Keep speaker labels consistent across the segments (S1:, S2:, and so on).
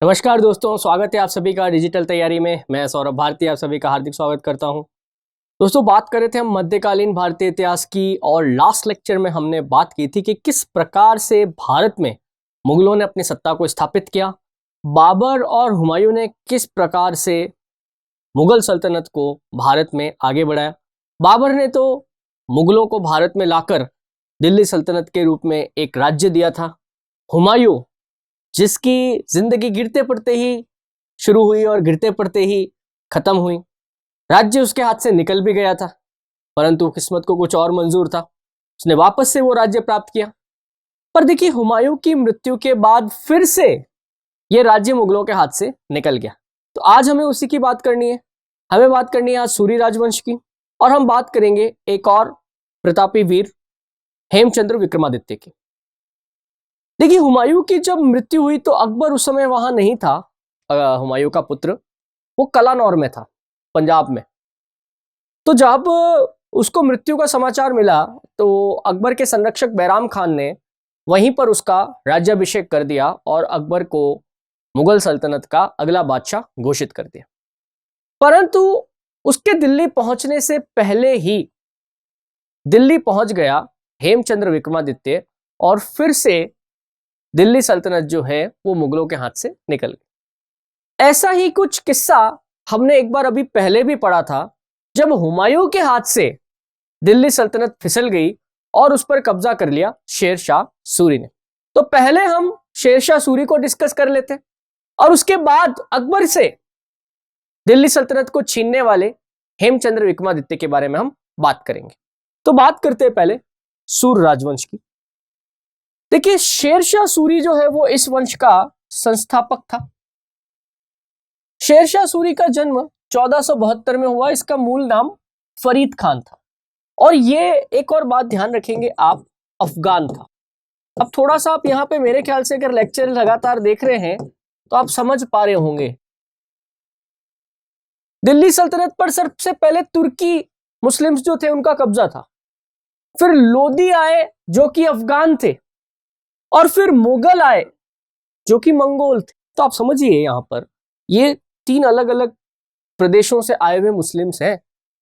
S1: नमस्कार दोस्तों, स्वागत है आप सभी का डिजिटल तैयारी में। मैं सौरभ भारती आप सभी का हार्दिक स्वागत करता हूं। दोस्तों, बात कर रहे थे हम मध्यकालीन भारतीय इतिहास की, और लास्ट लेक्चर में हमने बात की थी कि किस प्रकार से भारत में मुगलों ने अपनी सत्ता को स्थापित किया, बाबर और हुमायूं ने किस प्रकार से मुगल सल्तनत को भारत में आगे बढ़ाया। बाबर ने तो मुगलों को भारत में लाकर दिल्ली सल्तनत के रूप में एक राज्य दिया था। हुमायूं, जिसकी जिंदगी गिरते पड़ते ही शुरू हुई और गिरते पड़ते ही खत्म हुई, राज्य उसके हाथ से निकल भी गया था, परंतु किस्मत को कुछ और मंजूर था, उसने वापस से वो राज्य प्राप्त किया। पर देखिए, हुमायूं की मृत्यु के बाद फिर से ये राज्य मुगलों के हाथ से निकल गया। तो आज हमें उसी की बात करनी है। हमें बात करनी है आज सूरी राजवंश की, और हम बात करेंगे एक और प्रतापी वीर हेमचंद्र विक्रमादित्य की। देखिए, हुमायूं की जब मृत्यु हुई तो अकबर उस समय वहां नहीं था। हुमायूं का पुत्र वो कलानौर में था, पंजाब में। तो जब उसको मृत्यु का समाचार मिला तो अकबर के संरक्षक बैराम खान ने वहीं पर उसका राज्याभिषेक कर दिया और अकबर को मुगल सल्तनत का अगला बादशाह घोषित कर दिया। परंतु उसके दिल्ली पहुंचने से पहले ही दिल्ली पहुंच गया हेमचंद्र विक्रमादित्य, और फिर से दिल्ली सल्तनत जो है वो मुगलों के हाथ से निकल गई। ऐसा ही कुछ किस्सा हमने एक बार अभी पहले भी पढ़ा था, जब हुमायूं के हाथ से दिल्ली सल्तनत फिसल गई और उस पर कब्जा कर लिया शेर शाह सूरी ने। तो पहले हम शेर शाह सूरी को डिस्कस कर लेते हैं, और उसके बाद अकबर से दिल्ली सल्तनत को छीनने वाले हेमचंद्र विक्रमादित्य के बारे में हम बात करेंगे। तो बात करते हैं पहले सूर राजवंश की। देखिए, शेरशाह सूरी जो है वो इस वंश का संस्थापक था। शेरशाह सूरी का जन्म 1472 में हुआ। इसका मूल नाम फरीद खान था, और ये एक और बात ध्यान रखेंगे आप, अफगान था। अब थोड़ा सा आप यहाँ पे मेरे ख्याल से अगर लेक्चर लगातार देख रहे हैं तो आप समझ पा रहे होंगे। दिल्ली सल्तनत पर सबसे पहले तुर्की मुस्लिम्स जो थे उनका कब्जा था, फिर लोदी आए जो कि अफगान थे, और फिर मुगल आए जो कि मंगोल थे। तो आप समझिए, यहां पर ये तीन अलग अलग प्रदेशों से आए हुए मुस्लिम्स हैं।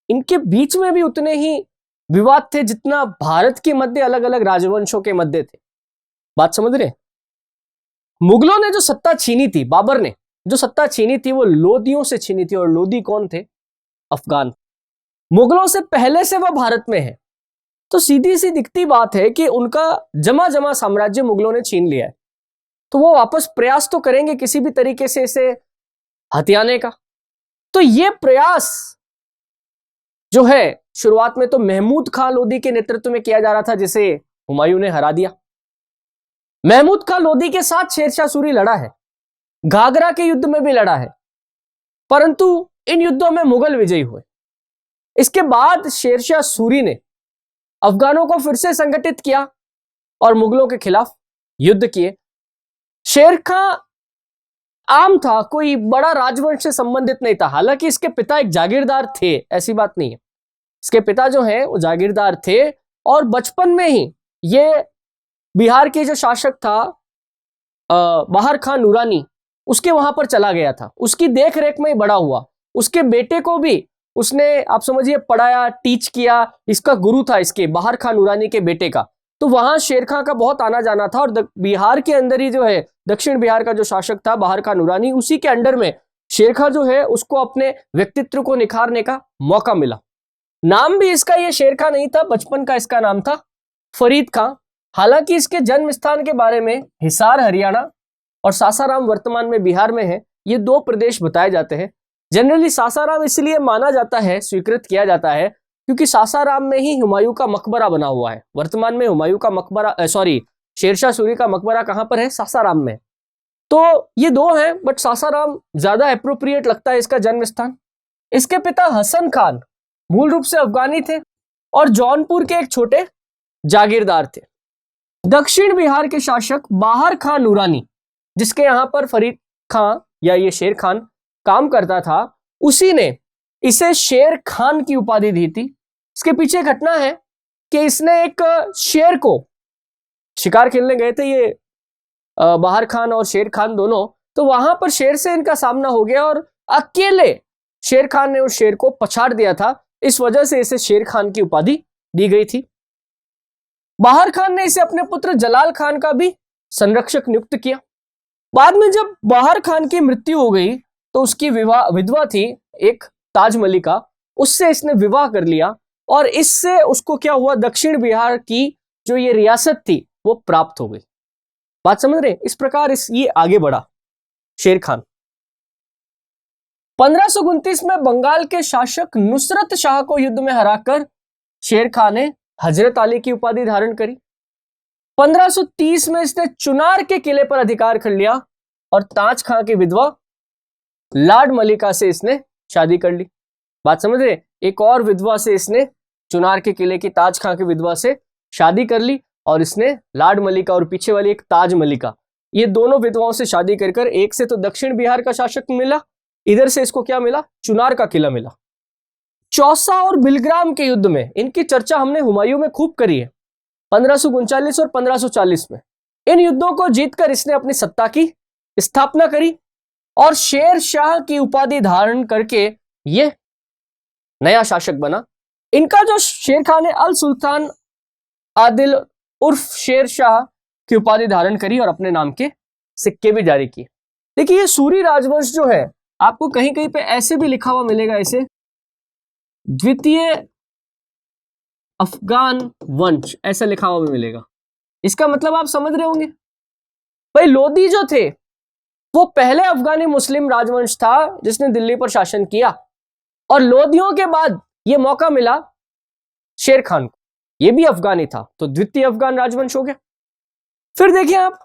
S1: इनके बीच में भी उतने ही विवाद थे जितना भारत के मध्य अलग अलग राजवंशों के मध्य थे। बात समझ रहे? मुगलों ने जो सत्ता छीनी थी, बाबर ने जो सत्ता छीनी थी, वो लोदियों से छीनी थी, और लोदी कौन थे? अफगान। मुगलों से पहले से वह भारत में है। तो सीधी सी दिखती बात है कि उनका जमा जमा साम्राज्य मुगलों ने छीन लिया है, तो वो वापस प्रयास तो करेंगे किसी भी तरीके से इसे हथियाने का। तो ये प्रयास जो है शुरुआत में तो महमूद खां लोदी के नेतृत्व में किया जा रहा था, जिसे हुमायूं ने हरा दिया। महमूद खां लोदी के साथ शेरशाह सूरी लड़ा है, घाघरा के युद्ध में भी लड़ा है, परंतु इन युद्धों में मुगल विजयी हुए। इसके बाद शेरशाह सूरी ने अफगानों को फिर से संगठित किया और मुगलों के खिलाफ युद्ध किए। शेर खां आम था, कोई बड़ा राजवंश से संबंधित नहीं था। हालांकि इसके पिता एक जागीरदार थे, ऐसी बात नहीं है। इसके पिता जो हैं वो जागीरदार थे, और बचपन में ही ये बिहार के जो शासक था बहार खान नूरानी, उसके वहां पर चला गया था। उसकी देख रेख में ही बड़ा हुआ। उसके बेटे को भी उसने, आप समझिए, पढ़ाया, टीच किया। इसका गुरु था इसके बहार खान नूरानी के बेटे का। तो वहां शेर खां का बहुत आना जाना था, और बिहार के अंदर ही जो है, दक्षिण बिहार का जो शासक था बहार खान नूरानी, उसी के अंडर में शेर खां जो है उसको अपने व्यक्तित्व को निखारने का मौका मिला। नाम भी इसका ये शेर खां नहीं था, बचपन का इसका नाम था फरीद खां। हालांकि इसके जन्म स्थान के बारे में हिसार हरियाणा और सासाराम वर्तमान में बिहार में है, ये दो प्रदेश बताए जाते हैं। जनरली सासाराम इसलिए माना जाता है, स्वीकृत किया जाता है, क्योंकि सासाराम में ही हुमायूं का मकबरा बना हुआ है। वर्तमान में हुमायूं का मकबरा, शेरशाह सूरी का मकबरा कहां पर है? सासाराम में। तो ये दो हैं, बट सासाराम ज्यादा एप्रोप्रिएट लगता है इसका जन्म स्थान। इसके पिता हसन खान मूल रूप से अफगानी थे, और जौनपुर के एक छोटे जागीरदार थे। दक्षिण बिहार के शासक बहार खान नूरानी, जिसके यहां पर फरीद खां या ये शेर खान काम करता था, उसी ने इसे शेर खान की उपाधि दी थी। इसके पीछे घटना है कि इसने एक शेर को, शिकार खेलने गए थे ये बहार खान और शेर खान दोनों, तो वहां पर शेर से इनका सामना हो गया और अकेले शेर खान ने उस शेर को पछाड़ दिया था। इस वजह से इसे शेर खान की उपाधि दी गई थी। बाहर खान ने इसे अपने पुत्र जलाल खान का भी संरक्षक नियुक्त किया। बाद में जब बाहर खान की मृत्यु हो गई तो उसकी विधवा थी एक ताज मलिका, उससे इसने विवाह कर लिया और इससे उसको क्या हुआ, दक्षिण बिहार की जो ये रियासत थी वो प्राप्त हो गई। बात समझ रहे? इस प्रकार ये आगे बढ़ा शेर खान। 1529 में बंगाल के शासक नुसरत शाह को युद्ध में हराकर शेर खान ने हजरत अली की उपाधि धारण करी। 1530 में इसने चुनार के किले पर अधिकार कर लिया और ताज खां की विधवा लाड मलिका से इसने शादी कर ली। बात समझ रहे? एक और विधवा से इसने चुनार के किले की ताज खां की विधवा से शादी कर ली और इसने लाड मलिका और पीछे वाली एक ताज मलिका, ये दोनों विधवाओं से शादी कर एक से तो दक्षिण बिहार का शासक मिला, इधर से इसको क्या मिला, चुनार का किला मिला। चौसा और बिलग्राम के युद्ध में इनकी चर्चा हमने हुमायूं में खूब करी है, 1539 और 1540 में। इन युद्धों को जीतकर इसने अपनी सत्ता की स्थापना करी और शेर शाह की उपाधि धारण करके ये नया शासक बना। इनका जो शेर खान है अल सुल्तान आदिल उर्फ शेर शाह की उपाधि धारण करी और अपने नाम के सिक्के भी जारी किए। देखिए ये सूरी राजवंश जो है आपको कहीं कहीं पे ऐसे भी लिखा हुआ मिलेगा, इसे द्वितीय अफगान वंश ऐसा लिखा हुआ भी मिलेगा। इसका मतलब आप समझ रहे होंगे भाई, लोदी जो थे वो पहले अफगानी मुस्लिम राजवंश था जिसने दिल्ली पर शासन किया और लोदियों के बाद ये मौका मिला शेर खान को, ये भी अफगानी था, तो द्वितीय अफगान राजवंश हो गया। फिर देखिए आप,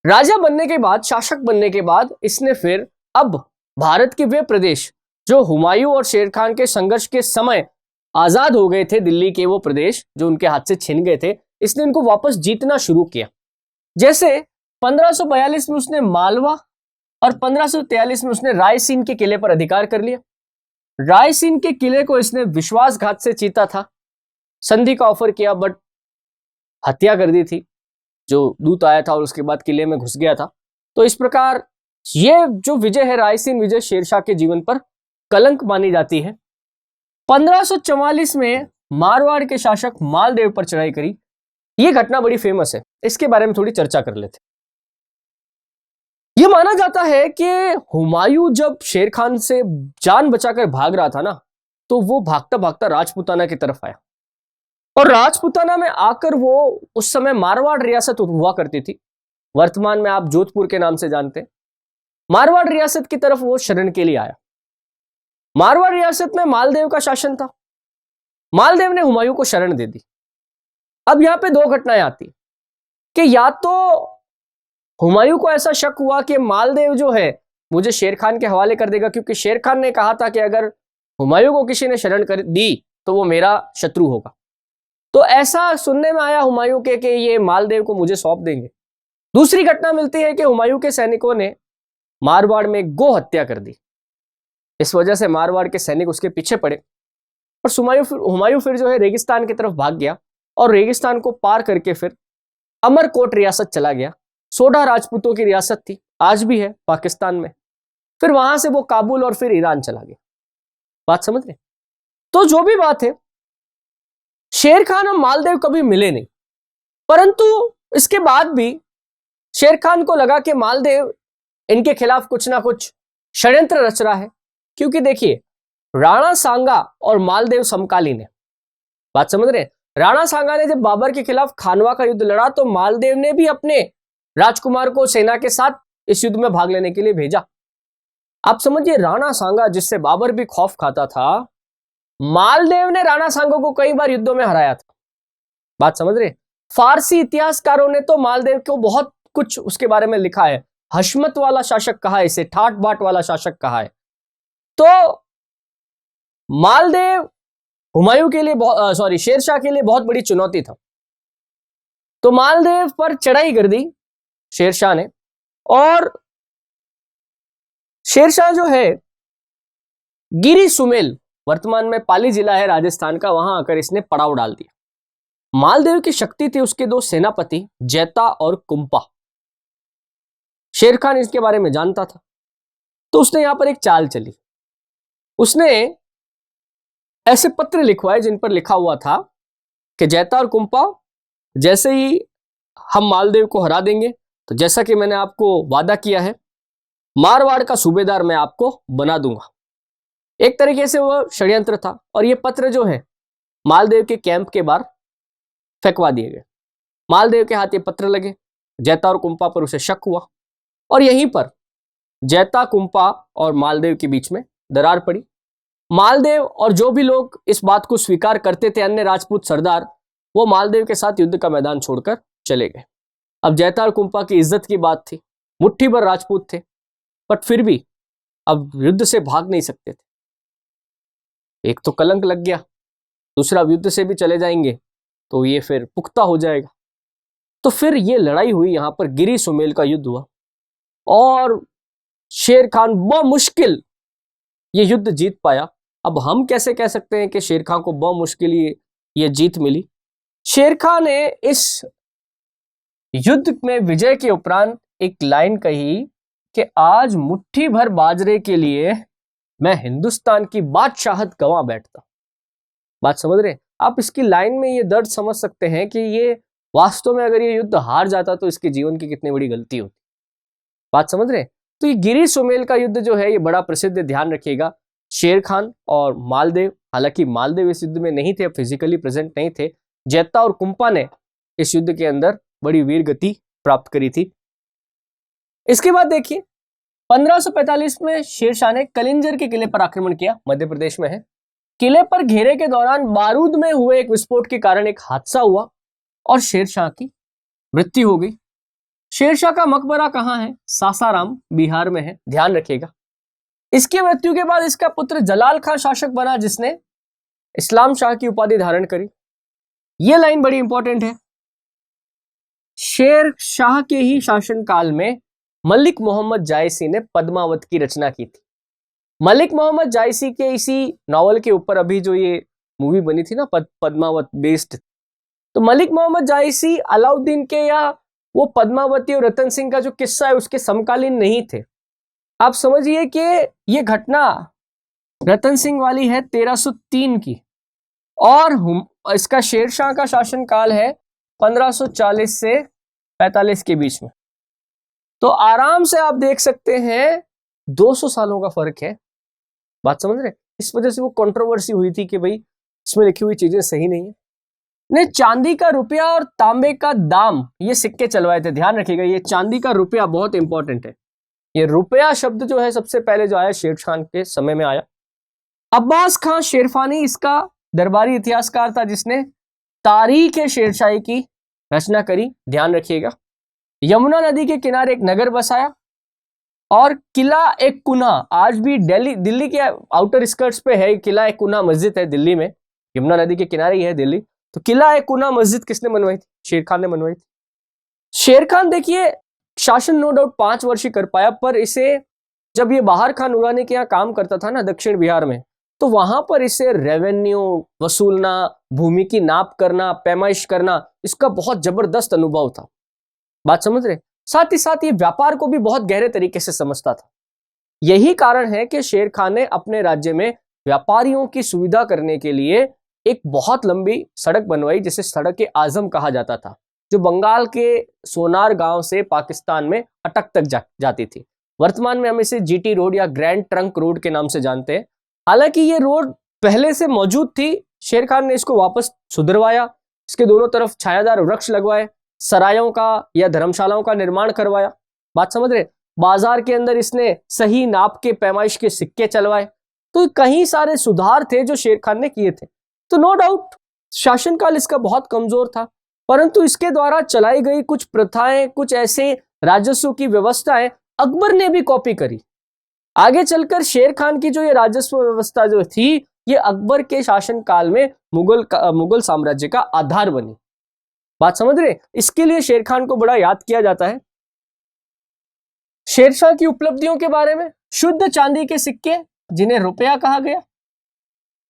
S1: राजा बनने के बाद, शासक बनने के बाद इसने फिर अब भारत के वे प्रदेश जो हुमायूं और शेर खान के संघर्ष के समय आजाद हो गए थे, दिल्ली के वो प्रदेश जो उनके हाथ से छिन गए थे, इसने इनको वापस जीतना शुरू किया। जैसे 1542 में उसने मालवा और 1543 में उसने रायसीन के किले पर अधिकार कर लिया। रायसीन के किले को इसने विश्वासघात से जीता था, संधि का ऑफर किया बट हत्या कर दी थी जो दूत आया था और उसके बाद किले में घुस गया था। तो इस प्रकार ये जो विजय है रायसीन विजय शेरशाह के जीवन पर कलंक मानी जाती है। 1544 में मारवाड़ के शासक मालदेव पर चढ़ाई करी, यह घटना बड़ी फेमस है, इसके बारे में थोड़ी चर्चा कर लेते। यह माना जाता है कि हुमायूं जब शेर खान से जान बचाकर भाग रहा था ना, तो वो भागता भागता राजपूताना की तरफ आया और राजपूताना में आकर वो उस समय मारवाड़ रियासत हुआ करती थी, वर्तमान में आप जोधपुर के नाम से जानते हैं। मारवाड़ रियासत की तरफ वो शरण के लिए आया। मारवाड़ रियासत में मालदेव का शासन था, मालदेव ने हुमायूं को शरण दे दी। अब यहां पे दो घटनाएं आती कि या तो हुमायूं को ऐसा शक हुआ कि मालदेव जो है मुझे शेर खान के हवाले कर देगा, क्योंकि शेर खान ने कहा था कि अगर हुमायूं को किसी ने शरण कर दी तो वो मेरा शत्रु होगा। तो ऐसा सुनने में आया हुमायूं के कि ये मालदेव को मुझे सौंप देंगे। दूसरी घटना मिलती है कि हुमायूं के सैनिकों ने मारवाड़ में गो हत्या कर दी, इस वजह से मारवाड़ के सैनिक उसके पीछे पड़े और हुमायूं फिर जो है रेगिस्तान की तरफ भाग गया और रेगिस्तान को पार करके फिर अमरकोट रियासत चला गया। सोडा राजपूतों की रियासत थी, आज भी है पाकिस्तान में। फिर वहां से वो काबुल और फिर ईरान चला गया। बात समझ रहे? तो जो भी बात है, शेर खान और मालदेव कभी मिले नहीं, परंतु इसके बाद भी शेर खान को लगा कि मालदेव इनके खिलाफ कुछ ना कुछ षड्यंत्र रच रहा है, क्योंकि देखिए राणा सांगा और मालदेव समकालीन है। बात समझ रहे? राणा सांगा ने जब बाबर के खिलाफ खानवा का युद्ध लड़ा तो मालदेव ने भी अपने राजकुमार को सेना के साथ इस युद्ध में भाग लेने के लिए भेजा। आप समझिए, राणा सांगा जिससे बाबर भी खौफ खाता था, मालदेव ने राणा सांगा को कई बार युद्धों में हराया था। बात समझ रहे? फारसी इतिहासकारों ने तो मालदेव को बहुत कुछ उसके बारे में लिखा है, हशमत वाला शासक कहा है इसे, ठाट बाट वाला शासक कहा है। तो मालदेव हुमायूं के लिए शेरशाह के लिए बहुत बड़ी चुनौती था। तो मालदेव पर चढ़ाई कर दी शेरशाह ने और शेरशाह जो है गिरी सुमेल, वर्तमान में पाली जिला है राजस्थान का, वहां आकर इसने पड़ाव डाल दिया। मालदेव की शक्ति थी उसके दो सेनापति जैता और कुंपा। शेर खान इसके बारे में जानता था, तो उसने यहां पर एक चाल चली। उसने ऐसे पत्र लिखवाए जिन पर लिखा हुआ था कि जैता और कुंपा, जैसे ही हम मालदेव को हरा देंगे तो जैसा कि मैंने आपको वादा किया है, मारवाड़ का सूबेदार मैं आपको बना दूंगा। एक तरीके से वह षड्यंत्र था। और ये पत्र जो है मालदेव के कैंप के बाहर फेंकवा दिए गए। मालदेव के हाथ ये पत्र लगे, जैता और कुंपा पर उसे शक हुआ और यहीं पर जैता, कुंपा और मालदेव के बीच में दरार पड़ी। मालदेव और जो भी लोग इस बात को स्वीकार करते थे, अन्य राजपूत सरदार, वो मालदेव के साथ युद्ध का मैदान छोड़कर चले गए। अब जैता और कुंपा की इज्जत की बात थी, मुट्ठी भर राजपूत थे, बट फिर भी अब युद्ध से भाग नहीं सकते थे। एक तो कलंक लग गया, दूसरा युद्ध से भी चले जाएंगे तो ये फिर पुख्ता हो जाएगा। तो फिर ये लड़ाई हुई, यहां पर गिरी सुमेल का युद्ध हुआ और शेर खान बमुश्किल ये युद्ध जीत पाया। अब हम कैसे कह सकते हैं कि शेर खान को बमुश्किल ये जीत मिली? शेर खान ने इस युद्ध में विजय के उपरांत एक लाइन कही कि आज मुट्ठी भर बाजरे के लिए मैं हिंदुस्तान की बादशाहत गंवा बैठता। बात समझ रहे? आप इसकी लाइन में ये दर्द समझ सकते हैं कि ये वास्तव में अगर ये युद्ध हार जाता तो इसके जीवन की कितनी बड़ी गलती होती। बात समझ रहे? तो ये गिरी सुमेल का युद्ध जो है ये बड़ा प्रसिद्ध, ध्यान रखिएगा। शेर खान और मालदेव, हालांकि मालदेव इस युद्ध में नहीं थे, फिजिकली प्रेजेंट नहीं थे, जैता और कुंपा ने इस युद्ध के अंदर बड़ी वीर गति प्राप्त करी थी। इसके बाद देखिए 1545 में शेरशाह ने कलिंजर के किले पर आक्रमण किया, मध्य प्रदेश में है। किले पर घेरे के दौरान बारूद में हुए एक विस्फोट के कारण एक हादसा हुआ और शेरशाह की मृत्यु हो गई। शेरशाह का मकबरा कहां है? सासाराम, बिहार में है, ध्यान रखिएगा। इसकी मृत्यु के बाद इसका पुत्र जलाल खान शासक बना, जिसने इस्लाम शाह की उपाधि धारण करी। यह लाइन बड़ी इंपॉर्टेंट है। शेर शाह के ही शासनकाल में मलिक मोहम्मद जायसी ने पद्मावत की रचना की थी। मलिक मोहम्मद जायसी के इसी नॉवल के ऊपर अभी जो ये मूवी बनी थी ना, पद्मावत बेस्ड, तो मलिक मोहम्मद जायसी अलाउद्दीन के या वो पद्मावती और रतन सिंह का जो किस्सा है उसके समकालीन नहीं थे। आप समझिए कि ये घटना रतन सिंह वाली है 1303 की और इसका शेरशाह का शासनकाल है 1540 से 45 के बीच में। तो आराम से आप देख सकते हैं 200 सालों का फर्क है। बात समझ रहे? इस वजह से वो कंट्रोवर्सी हुई थी कि भाई इसमें लिखी हुई चीजें सही नहीं है। ने चांदी का रुपया और तांबे का दाम ये सिक्के चलवाए थे। ध्यान रखिएगा, ये चांदी का रुपया बहुत इंपॉर्टेंट है। ये रुपया शब्द जो है सबसे पहले जो आया शेर खान के समय में आया। अब्बास खान शेरफानी इसका दरबारी इतिहासकार था जिसने तारीख शेरशाही की रचना करी। ध्यान रखिएगा, यमुना नदी के किनारे एक नगर बसाया और किला एक कुना, आज भी दिल्ली के आउटर स्कर्ट्स पे है किला एक कुना मस्जिद है दिल्ली में, यमुना नदी के किनारे ही है दिल्ली। तो किला एक कुना मस्जिद किसने बनवाई थी? शेर खान ने बनवाई थी। शेर खान देखिए शासन नो डाउट 5 वर्ष ही कर पाया, पर इसे जब ये बाहर खान उड़ाने के यहाँ काम करता था ना दक्षिण बिहार में, तो वहां पर इसे रेवेन्यू वसूलना, भूमि की नाप करना, पैमाइश करना, इसका बहुत जबरदस्त अनुभव था। बात समझ रहे? साथ ही साथ ये व्यापार को भी बहुत गहरे तरीके से समझता था। यही कारण है कि शेर खान ने अपने राज्य में व्यापारियों की सुविधा करने के लिए एक बहुत लंबी सड़क बनवाई, जिसे सड़क ए आजम कहा जाता था, जो बंगाल के सोनार गांव से पाकिस्तान में अटक तक जाती थी। वर्तमान में हम इसे जीटी रोड या ग्रैंड ट्रंक रोड के नाम से जानते हैं। हालांकि ये रोड पहले से मौजूद थी, शेर खान ने इसको वापस सुधरवाया, इसके दोनों तरफ छायादार वृक्ष लगवाए, सरायों का या धर्मशालाओं का निर्माण करवाया। बात समझ रहे? बाजार के अंदर इसने सही नाप के पैमाइश के सिक्के चलवाए। तो कई सारे सुधार थे जो शेर खान ने किए थे। तो नो डाउट शासनकाल इसका बहुत कमजोर था, परंतु इसके द्वारा चलाई गई कुछ प्रथाएं, कुछ ऐसे राजस्व की व्यवस्थाएं अकबर ने भी कॉपी करी। आगे चलकर शेर खान की जो ये राजस्व व्यवस्था जो थी, ये अकबर के शासनकाल में मुगल साम्राज्य का आधार बनी। बात समझ रहे? इसके लिए शेर खान को बड़ा याद किया जाता है। शेरशाह की उपलब्धियों के बारे में, शुद्ध चांदी के सिक्के जिन्हें रुपया कहा गया,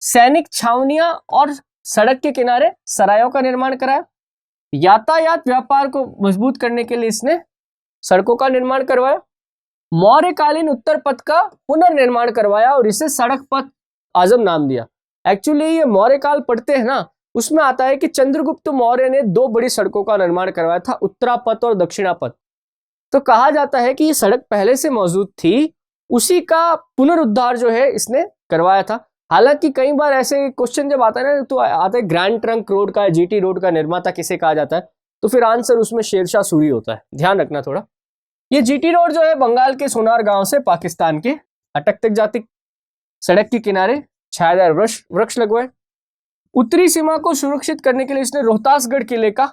S1: सैनिक छावनियां और सड़क के किनारे सरायों का निर्माण कराया, यातायात व्यापार को मजबूत करने के लिए इसने सड़कों का निर्माण करवाया, मौर्यकालीन उत्तर पथ का पुनर्निर्माण करवाया और इसे सड़क पथ आजम नाम दिया। एक्चुअली ये मौर्य काल पढ़ते हैं ना, उसमें आता है कि चंद्रगुप्त मौर्य ने 2 बड़ी सड़कों का निर्माण करवाया था, उत्तरापथ और दक्षिणापथ। तो कहा जाता है कि ये सड़क पहले से मौजूद थी, उसी का पुनरुद्धार जो है इसने करवाया था। हालांकि कई बार ऐसे क्वेश्चन जब आता है ना, तो आता है ग्रैंड ट्रंक रोड का, जीटी रोड का निर्माता किसे कहा जाता है, तो फिर आंसर उसमें शेरशाह सूरी होता है, ध्यान रखना थोड़ा। ये जीटी रोड जो है बंगाल के सोनार गांव से पाकिस्तान के अटक तक जाती, सड़क के किनारे छायादार वृक्ष लगवाए। उत्तरी सीमा को सुरक्षित करने के लिए इसने रोहतासगढ़ किले का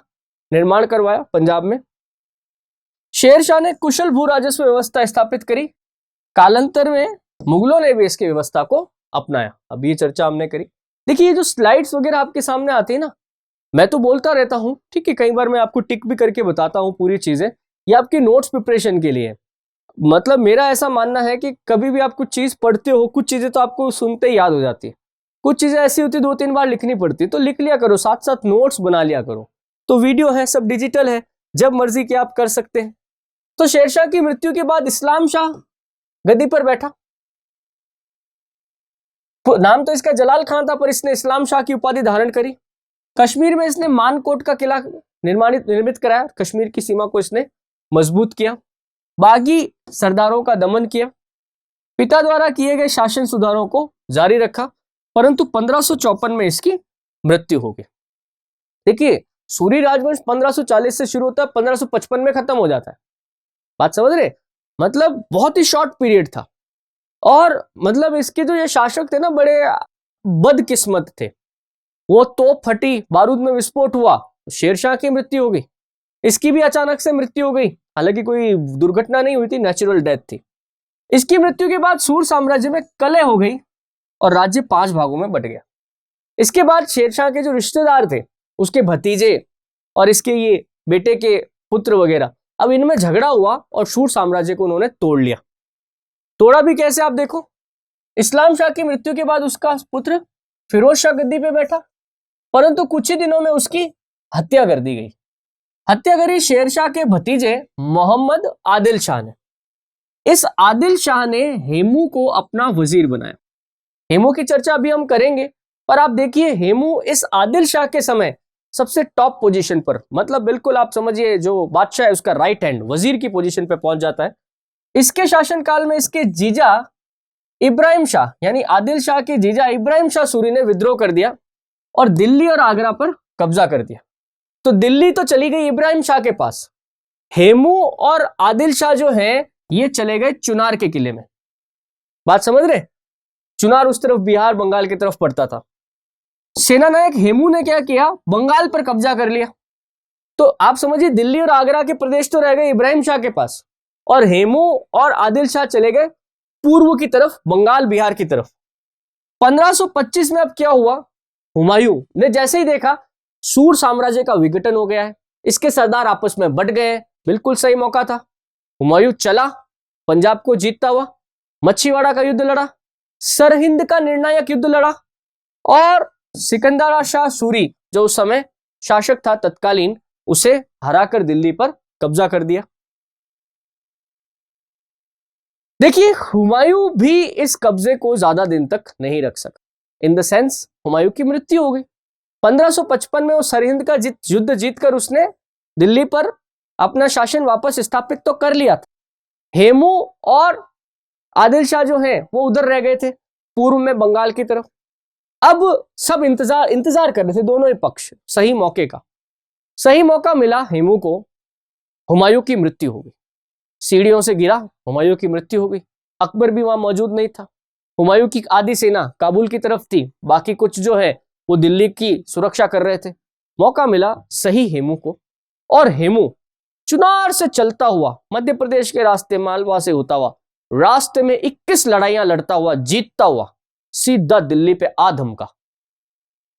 S1: निर्माण करवाया पंजाब में। शेरशाह ने कुशल भू राजस्व व्यवस्था स्थापित करी। कालांतर में मुगलों ने भी इसकी व्यवस्था को अपनाया। अब ये चर्चा हमने करी। देखिए ये जो स्लाइड्स वगैरह आपके सामने आती है ना, मैं तो बोलता रहता हूं, ठीक है, कई बार मैं आपको टिक भी करके बताता हूं पूरी चीजें, ये आपकी नोट्स प्रिपरेशन के लिए। मतलब मेरा ऐसा मानना है कि कभी भी आप कुछ चीज पढ़ते हो, कुछ चीजें तो आपको सुनते ही याद हो जाती है, कुछ चीजें ऐसी होती 2-3 बार लिखनी पड़ती, तो लिख लिया करो, साथ साथ नोट्स बना लिया करो। तो वीडियो है, सब डिजिटल है, जब मर्जी के आप कर सकते हैं। तो शेरशाह की मृत्यु के बाद इस्लाम शाह गद्दी पर बैठा। नाम तो इसका जलाल खान था, पर इसने इस्लाम शाह की उपाधि धारण करी। कश्मीर में इसने मानकोट का किला निर्मित कराया, कश्मीर की सीमा को इसने मजबूत किया। बागी सरदारों का दमन किया। पिता द्वारा किए गए शासन सुधारों को जारी रखा, परंतु 1554 में इसकी मृत्यु हो गई। देखिए सूरी राजवंश 1540 से शुरू होता है, 1555 में खत्म हो जाता है। बात समझ रहे? मतलब बहुत ही शॉर्ट पीरियड था। और मतलब इसके जो ये शासक थे ना, बड़े बदकिस्मत थे। वो तोप फटी, बारूद में विस्फोट हुआ, शेरशाह की मृत्यु हो गई। इसकी भी अचानक से मृत्यु हो गई, हालांकि कोई दुर्घटना नहीं हुई थी, नेचुरल डेथ थी। इसकी मृत्यु के बाद सूर साम्राज्य में कलह हो गई और राज्य 5 भागों में बट गया। इसके बाद शेरशाह के जो रिश्तेदार थे, उसके भतीजे और इसके ये बेटे के पुत्र वगैरह, अब इनमें झगड़ा हुआ और सूर साम्राज्य को उन्होंने तोड़ लिया। तोड़ा भी कैसे आप देखो, इस्लाम शाह की मृत्यु के बाद उसका पुत्र फिरोज शाह गद्दी पे बैठा, परंतु कुछ ही दिनों में उसकी हत्या कर दी गई। हत्या करी शेरशाह के भतीजे मोहम्मद आदिल शाह ने। इस आदिल शाह ने हेमू को अपना वजीर बनाया। हेमू की चर्चा अभी हम करेंगे, पर आप देखिए हेमू इस आदिल शाह के समय सबसे टॉप पोजीशन पर, मतलब बिल्कुल आप समझिए जो बादशाह है उसका राइट हैंड, वजीर की पोजीशन पर पहुंच जाता है। इसके शासनकाल में इसके जीजा इब्राहिम शाह, यानी आदिल शाह के जीजा इब्राहिम शाह सूरी ने विद्रोह कर दिया और दिल्ली और आगरा पर कब्जा कर दिया। तो दिल्ली तो चली गई इब्राहिम शाह के पास, हेमू और आदिल शाह जो हैं ये चले गए चुनार के किले में। बात समझ रहे? चुनार उस तरफ बिहार बंगाल की तरफ पड़ता था। सेनानायक हेमू ने क्या किया, बंगाल पर कब्जा कर लिया। तो आप समझिए दिल्ली और आगरा के प्रदेश तो रह गए इब्राहिम शाह के पास, और हेमू और आदिल शाह चले गए पूर्व की तरफ, बंगाल बिहार की तरफ। 1525 में अब क्या हुआ, हुमायूं ने जैसे ही देखा सूर साम्राज्य का विघटन हो गया है, इसके सरदार आपस में बट गए हैं, बिल्कुल सही मौका था। हुमायूं चला, पंजाब को जीतता हुआ, मच्छीवाड़ा का युद्ध लड़ा, सरहिंद का निर्णायक युद्ध लड़ा, और सिकंदर शाह सूरी जो उस समय शासक था तत्कालीन, उसे हराकर दिल्ली पर कब्जा कर दिया। देखिए हुमायूं भी इस कब्जे को ज्यादा दिन तक नहीं रख सका, इन द सेंस हुमायूं की मृत्यु हो गई। 1555 में वो सरहिंद का युद्ध जीतकर उसने दिल्ली पर अपना शासन वापस स्थापित तो कर लिया था। हेमू और आदिल शाह जो हैं वो उधर रह गए थे पूर्व में बंगाल की तरफ। अब सब इंतजार कर रहे थे दोनों ही पक्ष सही मौके का। सही मौका मिला हेमू को, हुमायूं की मृत्यु हो गई। सीढ़ियों से गिरा, हुमायूं की मृत्यु हो गई। अकबर भी वहां मौजूद नहीं था। हुमायूं की आधी सेना काबुल की तरफ थी, बाकी कुछ जो है वो दिल्ली की सुरक्षा कर रहे थे। मौका मिला सही हेमू को, और हेमू चुनार से चलता हुआ मध्य प्रदेश के रास्ते मालवा से होता हुआ रास्ते में 21 लड़ाइयां लड़ता हुआ जीतता हुआ सीधा दिल्ली पे आ धमका,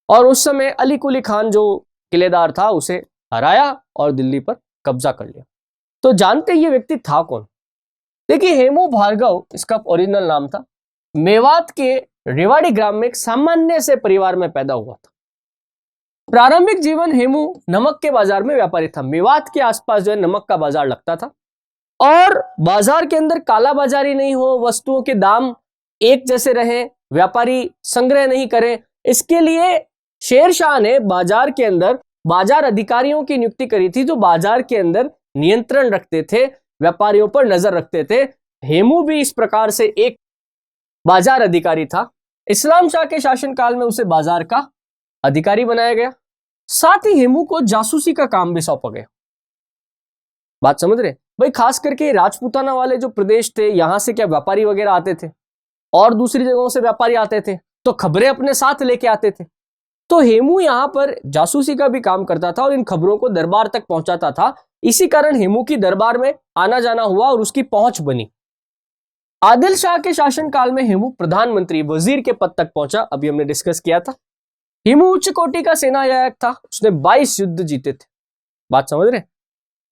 S1: और उस समय अली कुली खान जो किलेदार था उसे हराया और दिल्ली पर कब्जा कर लिया। तो जानते ये व्यक्ति था कौन? देखिए हेमू भार्गव इसका ओरिजिनल नाम था। मेवात के रेवाड़ी ग्राम में एक सामान्य से परिवार में पैदा हुआ था। प्रारंभिक जीवन हेमू नमक के बाजार में व्यापारी था। मेवात के आसपास जो है नमक का बाजार लगता था। और बाजार के अंदर कालाबाजारी नहीं हो, वस्तुओं के दाम एक जैसे रहें, व्यापारी संग्रह नहीं करें, इसके लिए शेरशाह ने बाजार के अंदर बाजार अधिकारियों की नियुक्ति करी थी, जो बाजार के अंदर नियंत्रण रखते थे, व्यापारियों पर नजर रखते थे। हेमू भी इस प्रकार से एक बाजार अधिकारी था। इस्लाम शाह के शासनकाल में उसे बाजार का अधिकारी बनाया गया। साथ ही हेमू को जासूसी का काम भी सौंपा गया। बात समझ रहे भाई? खास करके राजपूताना वाले जो प्रदेश थे, यहां से क्या व्यापारी वगैरह आते थे और दूसरी जगहों से व्यापारी आते थे, तो खबरें अपने साथ लेके आते थे। तो हेमू यहां पर जासूसी का भी काम करता था और इन खबरों को दरबार तक पहुंचाता था। इसी कारण हेमू की दरबार में आना जाना हुआ और उसकी पहुंच बनी। आदिल शाह के शासनकाल में हेमू प्रधानमंत्री वजीर के पद तक पहुंचा। अभी हमने डिस्कस किया था। हेमू उच्च कोटि का सेनानायक था। उसने 22 युद्ध जीते थे। बात समझ रहे?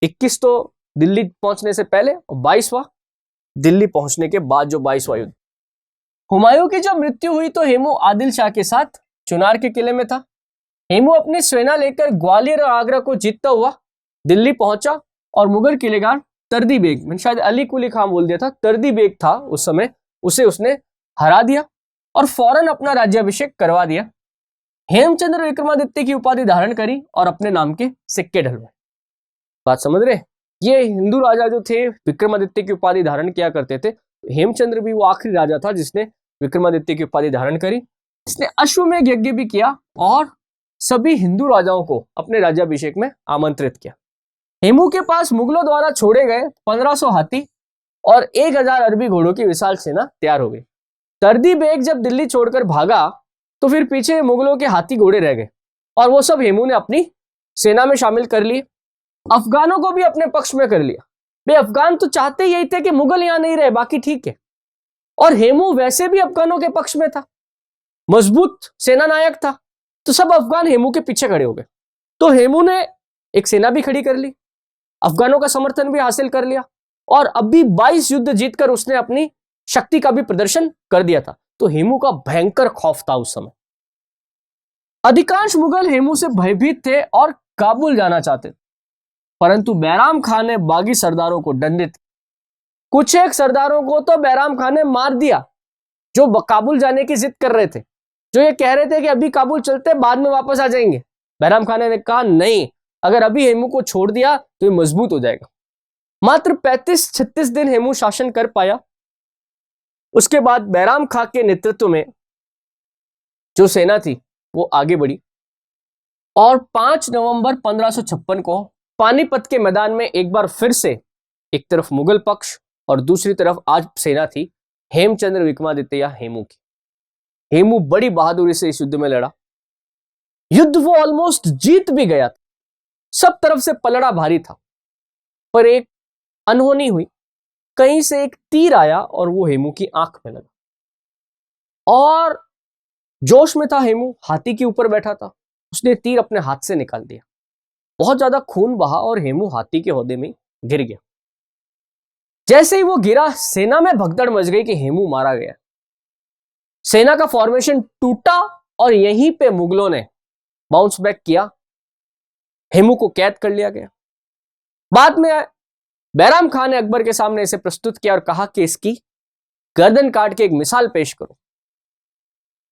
S1: 21 तो दिल्ली पहुंचने से पहले और 22वां दिल्ली पहुंचने के बाद जो 22वां युद्ध। हुमायूं की जब मृत्यु हुई तो हेमू आदिल शाह के साथ चुनार के किले में था। हेमू अपनी सेना लेकर ग्वालियर और आगरा को जीतता हुआ दिल्ली पहुंचा और मुगल किलेगार तर्दी बेग, मैंने शायद अली कुली खां बोल दिया था, तर्दी बेग था उस समय, उसे उसने हरा दिया और फौरन अपना राज्याभिषेक करवा दिया। हेमचंद्र विक्रमादित्य की उपाधि धारण करी और अपने नाम के सिक्के ढलवाए। बात समझ रहे? ये हिंदू राजा जो थे विक्रमादित्य की उपाधि धारण किया करते थे। हेमचंद्र भी वो आखिरी राजा था जिसने विक्रमादित्य की उपाधि धारण करी। इसने अश्वमेध यज्ञ भी किया और सभी हिंदू राजाओं को अपने राज्याभिषेक में आमंत्रित किया। हेमू के पास मुगलों द्वारा छोड़े गए 1500 हाथी और 1000 अरबी घोड़ों की विशाल सेना तैयार हो गई। तर्दी बेग जब दिल्ली छोड़कर भागा तो फिर पीछे मुगलों के हाथी घोड़े रह गए और वो सब हेमू ने अपनी सेना में शामिल कर लिए। अफगानों को भी अपने पक्ष में कर लिया। वे अफगान तो चाहते यही थे कि मुगल यहां नहीं रहे, बाकी ठीक है। और हेमू वैसे भी अफगानों के पक्ष में था, मजबूत सेना नायक था, तो सब अफगान हेमू के पीछे खड़े हो गए। तो हेमू ने एक सेना भी खड़ी कर ली, अफगानों का समर्थन भी हासिल कर लिया और अभी 22 युद्ध जीतकर उसने अपनी शक्ति का भी प्रदर्शन कर दिया था। तो हेमू का भयंकर खौफ था उस समय। अधिकांश मुगल हेमू से भयभीत थे और काबुल जाना चाहते थे, परंतु बैराम खान ने बागी सरदारों को दंडित, कुछ एक सरदारों को तो बैराम खान ने मार दिया जो काबुल जाने की जिद कर रहे थे, जो ये कह रहे थे कि अभी काबुल चलते बाद में वापस आ जाएंगे। बैराम खान ने कहा नहीं, अगर अभी हेमू को छोड़ दिया तो ये मजबूत हो जाएगा। मात्र 35-36 दिन हेमू शासन कर पाया। उसके बाद बैराम खान के नेतृत्व में जो सेना थी वो आगे बढ़ी और 5 नवंबर 1556 को पानीपत के मैदान में एक बार फिर से एक तरफ मुगल पक्ष और दूसरी तरफ आज सेना थी हेमचंद्र विक्रमादित्य या हेमू की। हेमू बड़ी बहादुरी से इस युद्ध में लड़ा। युद्ध वो ऑलमोस्ट जीत भी गया था, सब तरफ से पलड़ा भारी था, पर एक अनहोनी हुई। कहीं से एक तीर आया और वो हेमू की आंख में लगा और जोश में था हेमू, हाथी के ऊपर बैठा था, उसने तीर अपने हाथ से निकाल दिया। बहुत ज्यादा खून बहा और हेमू हाथी के हौदे में गिर गया। जैसे ही वो गिरा सेना में भगदड़ मच गई कि हेमू मारा गया। सेना का फॉर्मेशन टूटा और यहीं पे मुगलों ने बाउंस बैक किया, हेमू को कैद कर लिया गया। बाद में बैराम खान ने अकबर के सामने इसे प्रस्तुत किया और कहा कि इसकी गर्दन काट के एक मिसाल पेश करो।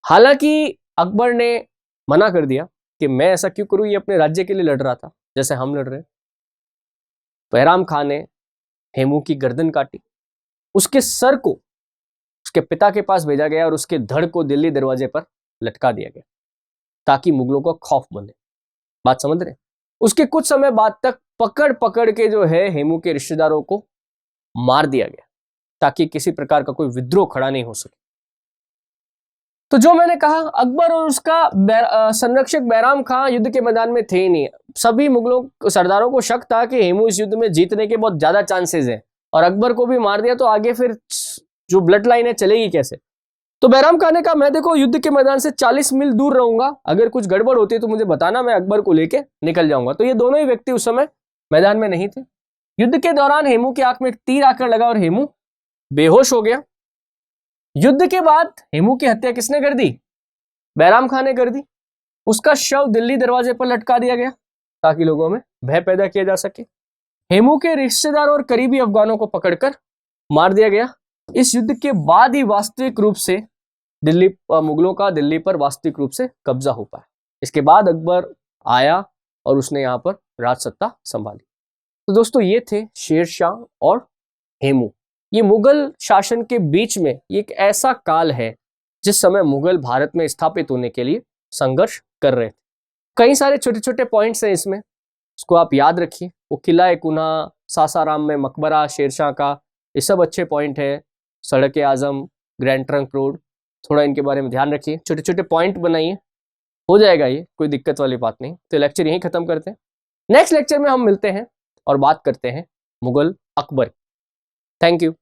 S1: हालांकि अकबर ने मना कर दिया कि मैं ऐसा क्यों करूं, ये अपने राज्य के लिए लड़ रहा था जैसे हम लड़ रहे। बैराम खान ने हेमू की गर्दन काटी, उसके सर को उसके पिता के पास भेजा गया और उसके धड़ को दिल्ली दरवाजे पर लटका दिया गया ताकि मुगलों को खौफ बने। बात समझ रहे? उसके कुछ समय बाद तक पकड़ पकड़ के जो है हेमू के रिश्तेदारों को मार दिया गया ताकि किसी प्रकार का कोई विद्रोह खड़ा नहीं हो सके। तो जो मैंने कहा, अकबर और उसका संरक्षक बैराम खान युद्ध के मैदान में थे ही नहीं। सभी मुगलों सरदारों को शक था कि हेमू इस युद्ध में जीतने के बहुत ज्यादा चांसेस हैं और अकबर को भी मार दिया तो आगे फिर जो ब्लड लाइन है चलेगी कैसे। तो बैराम खान ने कहा मैं देखो युद्ध के मैदान से 40 मील दूर रहूंगा, अगर कुछ गड़बड़ होती है तो मुझे बताना, मैं अकबर को लेके निकल जाऊंगा। तो ये दोनों ही व्यक्ति उस समय मैदान में नहीं थे। युद्ध के दौरान हेमू की आंख में एक तीर आकर लगा और हेमू बेहोश हो गया। युद्ध के बाद हेमू की हत्या किसने कर दी? बैराम खान ने कर दी। उसका शव दिल्ली दरवाजे पर लटका दिया गया ताकि लोगों में भय पैदा किया जा सके। हेमू के रिश्तेदारों और करीबी अफगानों को पकड़कर मार दिया गया। इस युद्ध के बाद ही वास्तविक रूप से मुगलों का दिल्ली पर वास्तविक रूप से कब्जा हो पाया। इसके बाद अकबर आया और उसने यहाँ पर राज सत्ता संभाली। तो दोस्तों ये थे शेरशाह और हेमू। ये मुगल शासन के बीच में एक ऐसा काल है जिस समय मुगल भारत में स्थापित होने के लिए संघर्ष कर रहे थे। कई सारे छोटे छोटे पॉइंट्स हैं इसमें, इसको आप याद रखिए। वो किला कुना, सासाराम में मकबरा शेरशाह का, ये सब अच्छे पॉइंट है। सड़क आजम, ग्रैंड ट्रंक रोड, थोड़ा इनके बारे में ध्यान रखिए, छोटे छोटे पॉइंट बनाइए, हो जाएगा ये, कोई दिक्कत वाली बात नहीं। तो लेक्चर यहीं खत्म करते हैं। नेक्स्ट लेक्चर में हम मिलते हैं और बात करते हैं मुगल अकबर। Thank you.